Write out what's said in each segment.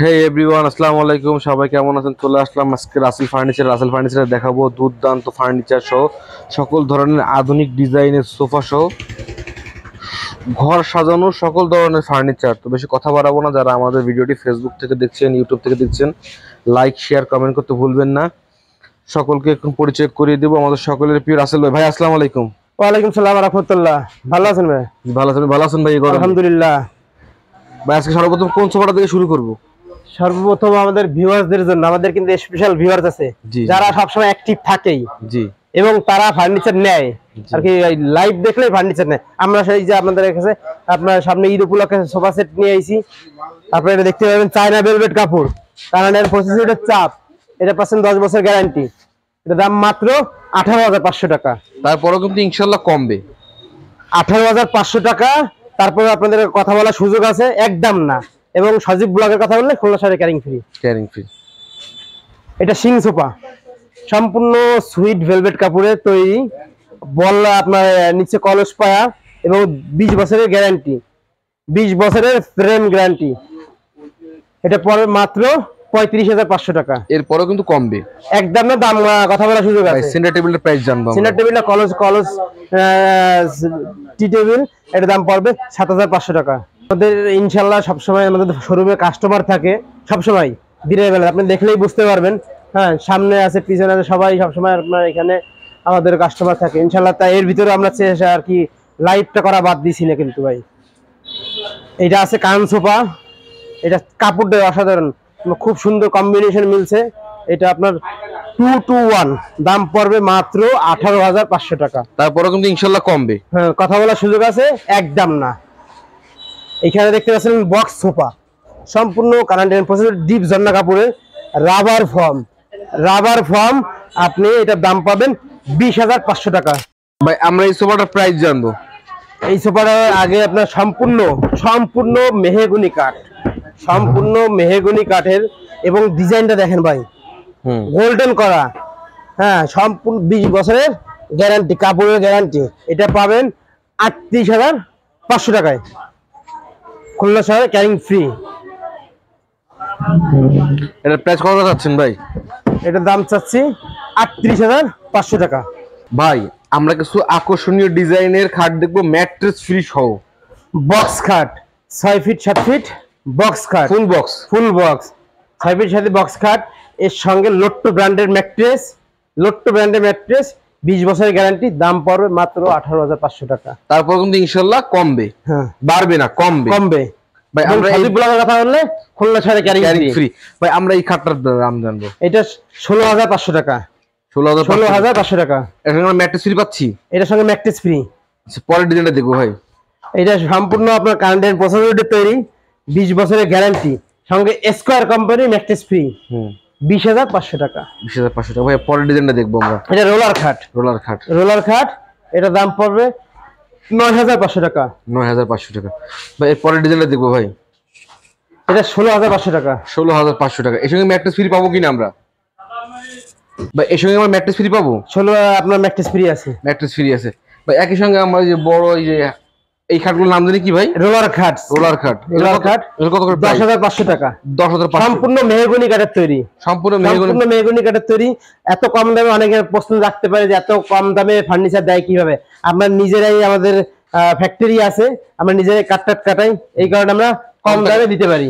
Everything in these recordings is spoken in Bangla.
হে এভরিওয়ান, আসসালামু আলাইকুম। সবাই কেমন আছেন? চলে আসলাম আজকে রাসেল ফার্নিচারে দেখাবো দুর্দান্ত ফার্নিচার সহ সকল ধরনের আধুনিক ডিজাইনের সোফা সহ ঘর সাজানোর সকল ধরনের ফার্নিচার। তো বেশি কথা বাড়াবো না। যারা আমাদের ভিডিওটি ফেসবুক থেকে দেখছেন, ইউটিউব থেকে দেখছেন, লাইক শেয়ার কমেন্ট করতে ভুলবেন না। সকলকে এখন পরিচয় করিয়ে দেবো আমাদের সকলের প্রিয় রাসেল ভাই। ভাই আসসালামু আলাইকুম। ওয়ালাইকুম সালাম ওয়া রাহমাতুল্লাহ। ভালো আছেন ভাই? ভালো আছেন ভাই? আলহামদুলিল্লাহ। ভাই আজকে সর্বপ্রথম কোন সোফাটা থেকে শুরু করবো? সর্বপ্রথম আমাদের ভিউয়ারদের জন্য, আমাদের কিন্তু স্পেশাল ভিউয়ার্স আছে যারা সবসময় অ্যাক্টিভ থাকেই জি, এবং তারা ফার্নিচার নেয় আর কি, লাইভ দেখলে ফার্নিচার নেয়। আমরা সেই যে আপনাদের কাছে আপনার সামনে ঈদ উপলক্ষে সোফা সেট নিয়ে আইছি। আপনারা এটা দেখতে পাবেন, চায়না ভেলভেট কাপড়, কানাডিয়ান প্রসেসরের চাপ। এটা পাচ্ছেন 10 বছর গ্যারান্টি। এটা দাম মাত্র 18,500 টাকা। তারপরেও কিন্তু ইনশাল্লাহ কমবে। 18,500 টাকা। তারপরে আপনাদের কথা বলার সুযোগ আছে, একদম না। এবং সজীব ব্লগের কথা বললে খুলনা শহরে ক্যারিং ফ্রি। এটা সিং সোফা, সম্পূর্ণ সুইট ভেলভেট কাপড়ের তৈরি, বল আপনার নিচে কলস পায়া এবং 20 বছরের গ্যারান্টি, 20 বছরের ফ্রেম গ্যারান্টি। এটা পরে মাত্র 35,500 টাকা। এরপরেও কিন্তু কমবে, একদম না। দাম কথা বলার সুযোগ আছে। সেন্টার টেবিলের প্রাইস জানবো। সেন্টার টেবিলটা কলস টি টেবিল, এর দাম পড়বে 7,500 টাকা। আমাদের ইনশাল্লাহ সবসময় আমাদের শোরুমে কাস্টমার থাকে, সবসময় দিনের বেলা আপনি দেখলেই বুঝতে পারবেন। হ্যাঁ, সামনে আছে পিছনে আছে, সবাই সবসময় আপনার এখানে আমাদের কাস্টমার থাকে ইনশাল্লাহ। তাই এর ভিতরে আমরা আর কি লাইভটা করা বাদ দিছি না কিন্তু ভাই। এটা আছে কান সোফা। এটা কাপড়টা অসাধারণ, খুব সুন্দর কম্বিনেশন মিলছে। এটা আপনার 2 to 1, দাম পড়বে মাত্র 18,500 টাকা। তারপরেও কিন্তু ইনশাল্লাহ কমবে। হ্যাঁ, কথা বলার সুযোগ আছে, একদম না। এখানে দেখতে পাচ্ছেন বক্স সোফা, সম্পূর্ণ কানাডিয়ান প্রসেসর, ডিপ ঝর্ণা কাপড়ের, রাবার ফর্ম। আপনি এটার দাম পাবেন 20,500 টাকা। ভাই আমরা এই সোফাটার প্রাইস জানবো। এই সোফাটা আগে আপনার সম্পূর্ণ মেহগনি কাঠ, সম্পূর্ণ মেহগনি কাঠের, এবং ডিজাইনটা দেখেন ভাই, গোল্ডেন করা। হ্যাঁ, সম্পূর্ণ 20 বছরের গ্যারান্টি, কাপড়ের গ্যারান্টি। এটা পাবেন 38,500 টাকায়, খুলনা শহরে ক্যারিং ফ্রি। এটার প্রাইস কত চাচ্ছেন ভাই? এটার দাম চাচ্ছি 38,500 টাকা। ভাই আমরা কিছু আকর্ষণীয় ডিজাইনের খাট দেখবো, ম্যাট্রেস ফ্রি সহ। বক্স খাট 6 ফিট 7 ফিট বক্স খাট, ফুল বক্স 6 ফিট 7 বক্স খাট। এর সঙ্গে লোট্টো ব্র্যান্ডের ম্যাট্রেস, 20 বছরের গ্যারান্টি। দাম পড়বে মাত্র 18,500 টাকা। তারপর কিন্তু ইনশাল্লাহ কমবে। হ্যাঁ, বাড়বে না, কমবে। ভাই আমরা এই ব্লগের কথা বললে খুলনা শহরে ক্যারিং ফ্রি। ভাই আমরা এই খাটটার দাম জানবো। এটা 16,500 টাকা। 16,500 টাকা। এর সঙ্গে ম্যাট্রেস ফ্রি পাচ্ছি। এটার সঙ্গে ম্যাট্রেস ফ্রি। পরের ডিজাইনটা দেখবো ভাই। এটা সম্পূর্ণ আপনার কানাডিয়ান প্রসেসরের তৈরি, 20 বছরের গ্যারান্টি, সঙ্গে স্কয়ার কোম্পানি ম্যাট্রেস ফ্রি। 20,500 টাকা। 20,500 টাকা। ভাই পরের ডিজাইনটা দেখবো আমরা। এটা রোলার খাট। এটা দাম পড়বে 9,500 টাকা। 9,500 টাকা। ভাই এর পরের ডিজাইনটা দেখবো ভাই। এটা 16,500 টাকা। 16,500 টাকা। এর সঙ্গে ম্যাট্রেস ফ্রি পাবো কিনা আমরা? ভাই এর সঙ্গে আমরা ম্যাট্রেস ফ্রি পাবো? 16 আপনার ম্যাট্রেস ফ্রি আছে। ভাই একই সঙ্গে আমরা যে বড় এই খাটগুলোর নাম জানি কি ভাই? রোলার খাট। কত করে? 10,500 টাকা। 10,500। সম্পূর্ণ মেহগনি কাঠের তৈরি। সম্পূর্ণ মেহগনি কাঠের তৈরি। এত কম দামে অনেকে প্রশ্ন রাখতে পারে যে এত কম দামে ফার্নিচার দেয় কিভাবে। আমরা নিজেরাই, আমাদের ফ্যাক্টরি আছে, আমরা নিজেরাই কাটাই, এই কারণে আমরা কম দামে দিতে পারি।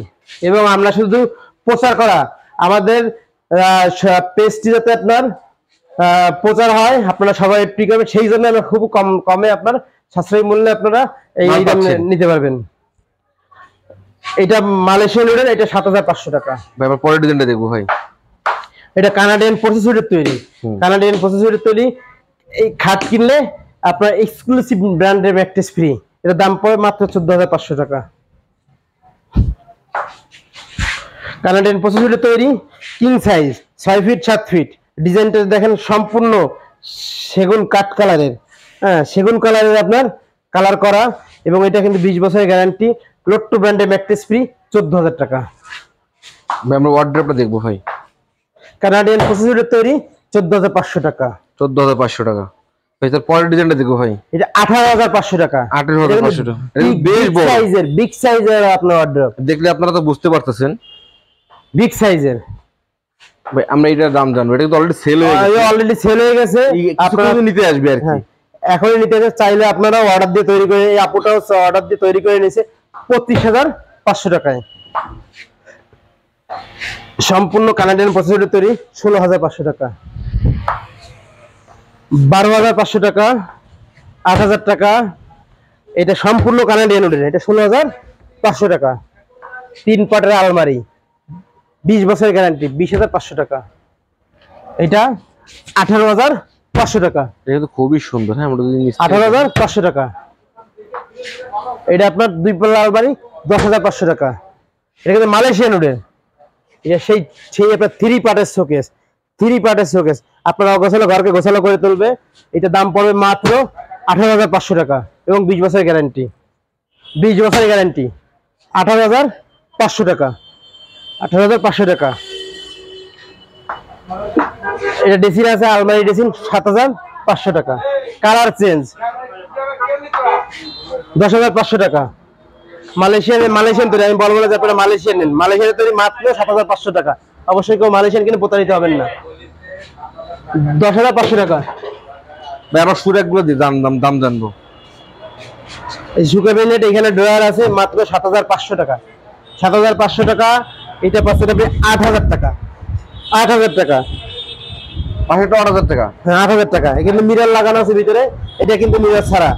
এবং আমরা শুধু প্রচার করা, আমাদের পেজটি যাতে আপনার প্রচার হয়, আপনারা সবাই একটু করবেন, সেই জন্য আমরা খুব কমে আপনার সাশ্রয়ী মূল্যে আপনারা এই নিতে পারবেন। এটা মালয়েশিয়ান উডেন, এটা 7,500 টাকা। ভাই আমরা পরের ডিজাইনটা দেখবো ভাই। এটা কানাডিয়ান প্রসেসরের তৈরি। এই খাট কিনলে আপনার এক্সক্লুসিভ ব্র্যান্ডের ম্যাট্রেস ফ্রি। এটার দাম পড়ে মাত্র 14,500 টাকা। কানাডিয়ান প্রসেসরের তৈরি, কিং সাইজ, 6 ফিট 7 ফিট। ডিজাইনটা দেখেন, সম্পূর্ণ সেগুন কাঠ কালারের। হ্যাঁ, সেগুন কালারের আপনার কালার করা, এবং এটা কিন্তু 20 বছরের গ্যারান্টি। লোট্টো ব্র্যান্ডের ম্যাট্রেস ফ্রি, 14,000 টাকা। ভাই আমরা ওয়ার্ড্রপটা দেখবো ভাই। কানাডিয়ান প্রসেসরের তৈরি, 14,500 টাকা। 14,500 টাকা। ভাই তার পরের ডিজাইনটা দেখবো ভাই। এটা 18,500 টাকা। 18,500 টাকা। বিগ সাইজের আপনার ওয়ার্ড্রপ। দেখলে আপনারা তো বুঝতে পারতেছেন বিগ সাইজের। ভাই আমরা এটার দাম জানবো, এটা তো অলরেডি সেল হয়ে গেছে। অলরেডি সেল হয়ে গেছে, আপনারা নিতে আসবে আর কি। এখনই নিতে চাইলে আপনারা অর্ডার দিয়ে তৈরি করে, এই আপুটাও অর্ডার দিয়ে তৈরি করে নিয়েছে ৩৫,৫০০ টাকায়। সম্পূর্ণ কানাডিয়ান প্রসেসরে তৈরি ১৬,৫০০ টাকা, ১২,৫০০ টাকা, ৮,০০০ টাকা। এটা সম্পূর্ণ কানাডিয়ান উডের, এটা ১৬,৫০০ টাকা। 3 পাটের আলমারি, 20 বছরের গ্যারান্টি, 20,৫০০ টাকা। এটা 18,৫০০ টাকা। এটা তো খুবই সুন্দর। হ্যাঁ, আমরা যদি 18,৫০০ টাকা। এটা আপনার 2 পাল্লা আলমারি, 10,৫০০ টাকা। এটা কিন্তু মালয়েশিয়ান উডের। এটা সেই আপনার 3 পার্টের শোকেস, 3 পার্টের শোকেস। আপনারা অগোছালো ঘরকে গোছালো করে তুলবে। এটা দাম পড়বে মাত্র 18,৫০০ টাকা এবং 20 বছরের গ্যারান্টি। 20 বছরের গ্যারান্টি, 18,৫০০ টাকা, 18,৫০০ টাকা। এটা ড্রেসিং আছে, আলমারি ড্রেসিং, 7,৫০০ টাকা। কালার চেঞ্জ, 10,৫০০ টাকা। মালয়েশিয়ান তৈরি, আমি বলবো না যে আপনারা মালয়েশিয়ান নেন, মালয়েশিয়ান তৈরি মাত্র 7,৫০০ টাকা। অবশ্যই কেউ মালয়েশিয়ান কিনে প্রতারিত হবেন না। 10,৫০০ টাকা। ভাই আমরা সুরাকগুলো দিয়ে দাম জানবো। এই শু ক্যাবিনেট, এখানে ড্রয়ার আছে, মাত্র 7,৫০০ টাকা। 7,৫০০ টাকা। এটা পাচ্ছেন আপনি 8,০০০ টাকা। 8,০০০ টাকা। পাশেরটা 8,০০০ টাকা। হ্যাঁ, 8,০০০ টাকা। এখানে মিরর লাগানো আছে ভিতরে, এটা কিন্তু মিরর ছাড়া।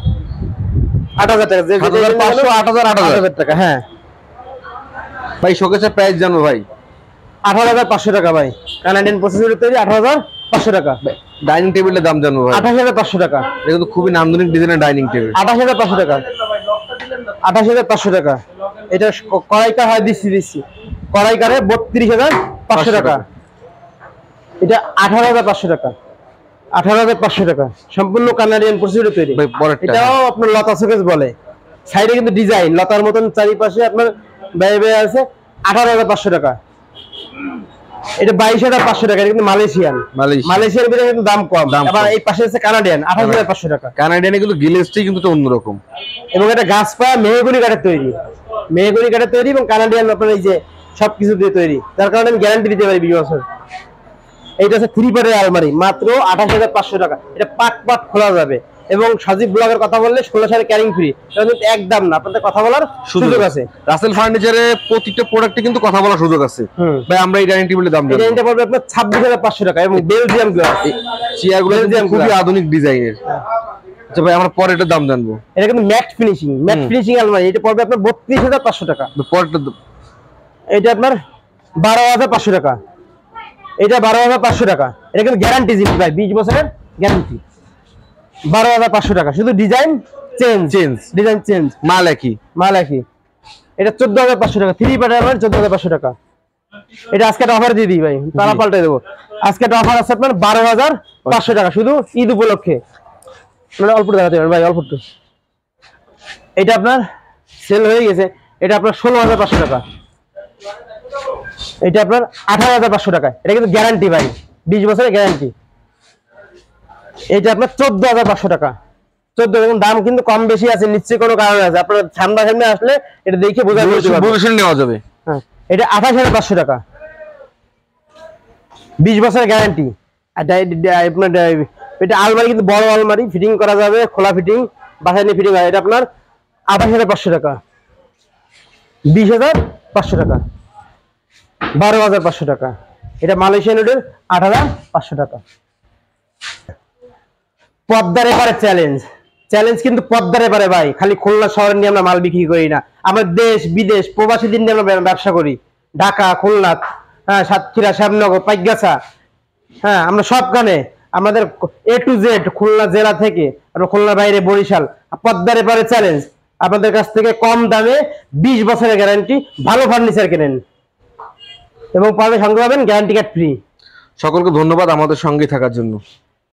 8,০০০ টাকা। 7,৫০০, 8,০০০ টাকা। হ্যাঁ ভাই শোকেসের প্রাইস জানো ভাই? 18,৫০০ টাকা ভাই। কানাডিয়ান প্রসেসরে তৈরি, 18,৫০০ টাকা। ডাইনিং টেবিলের দাম জানো ভাই? 28,৫০০ টাকা। এটা কিন্তু খুবই নান্দনিক ডিজাইনের ডাইনিং টেবিল। 28,৫০০ টাকা। 28,৫০০ টাকা। এটা কড়াইকার হয়, দিচ্ছি কড়াইকারে 32,৫০০ টাকা। এটা 18,৫০০ টাকা। 18,৫০০ টাকা। সম্পূর্ণ কানাডিয়ান প্রসেসরে তৈরি। ভাই পরেরটা, এটাও আপনার লতা শোকেস বলে। সাইডে কিন্তু ডিজাইন লতার মতন, চারিপাশে আপনার বাইরে আছে। 18,৫০০ টাকা। এটা 22,৫০০ টাকা। এটা কিন্তু মালয়েশিয়ান ভিতরে কিন্তু দাম কম। আবার এই পাশে আছে কানাডিয়ান, 28,৫০০ টাকা। কানাডিয়ানে কিন্তু গ্লেজটাই কিন্তু অন্যরকম। এবং এটা গাছপা মেহগনি কাঠের তৈরি, মেহগনি কাঠের তৈরি এবং কানাডিয়ান আপনার এই যে সবকিছু দিয়ে তৈরি। তার কারণে আমি গ্যারান্টি দিতে পারি 20 বছর। এইটা আছে 3 পাটের আলমারি, মাত্র 28,৫০০ টাকা। এটা পাট খোলা যাবে। এবং সজীব ব্লগের কথা বললে 16 সালে ক্যারিং ফ্রি। এটা কিন্তু একদম না, আপনাদের কথা বলার সুযোগ আছে। রাসেল ফার্নিচারে প্রত্যেকটা প্রোডাক্টে কিন্তু কথা বলার সুযোগ আছে। ভাই আমরা এই ডাইনিং টেবিলের দাম জানবো। এটা নিতে পারবে আপনার 26,৫০০ টাকা এবং বেলজিয়াম গ্লাস। চেয়ারগুলো খুবই আধুনিক ডিজাইনের। আচ্ছা ভাই আমরা পরে এটার দাম জানবো। এটা কিন্তু ম্যাট ফিনিশিং আলমারি। এটা পড়বে আপনার 32,৫০০ টাকা। পরেরটা এটা আপনার 12,৫০০ টাকা। এটা 12,৫০০ টাকা। এটা কিন্তু গ্যারান্টি জিনিস ভাই, 20 বছরের গ্যারান্টি। 12,৫০০ টাকা। শুধু ডিজাইন চেঞ্জ, মাল একই। এটা 14,৫০০ টাকা। 3 পাটের আলমারি, 14,৫০০ টাকা। এটা আজকে একটা অফার দিয়ে দিই ভাই, তারা পাল্টে দেবো। আজকে একটা অফার আছে আপনার 12,৫০০ টাকা, শুধু ঈদ উপলক্ষে। আপনারা অল্প দেখাতে পারেন ভাই, অল্প একটু। এটা আপনার সেল হয়ে গেছে। এটা আপনার 16,৫০০ টাকা। এটা আপনার 18,৫০০ টাকা। এটা কিন্তু গ্যারান্টি ভাই, 20 বছরের গ্যারান্টি। এটা আপনার 14,৫০০ টাকা। 14। দাম কিন্তু কম বেশি আছে, নিশ্চয়ই কোনো কারণ আছে। আপনার সামনে আসলে এটা দেখে বোঝা নেওয়া যাবে। হ্যাঁ, এটা 28,৫০০ টাকা, 20 বছরের গ্যারান্টি। আপনার এটা আলমারি কিন্তু বড় আলমারি, ফিটিং করা যাবে, খোলা ফিটিং, বাসায় নিয়ে ফিটিং হয়। এটা আপনার 28,৫০০ টাকা, 20,৫০০ টাকা, 12,৫০০ টাকা। এটা মালয়েশিয়ান উডের 8,৫০০ টাকা। পদ্মার এপারে চ্যালেঞ্জ কিন্তু পদ্মার এপারে ভাই। খালি খুলনা শহর নিয়ে আমরা মাল বিক্রি করি না, আমরা দেশ বিদেশ প্রবাসীদের নিয়ে আমরা ব্যবসা করি। ঢাকা, খুলনা, হ্যাঁ, সাতক্ষীরা, শ্যামনগর, পাইকগাছা, হ্যাঁ, আমরা সবখানে আমাদের A to Z, খুলনা জেলা থেকে খুলনার বাইরে বরিশাল। পদ্মার এপারে চ্যালেঞ্জ। আপনাদের কাছ থেকে কম দামে 20 বছরের গ্যারান্টি, ভালো ফার্নিচার কেনেন এবং পাবে সঙ্গে পাবেন গ্যারান্টি কার্ড ফ্রি। সকলকে ধন্যবাদ আমাদের সঙ্গে থাকার জন্য।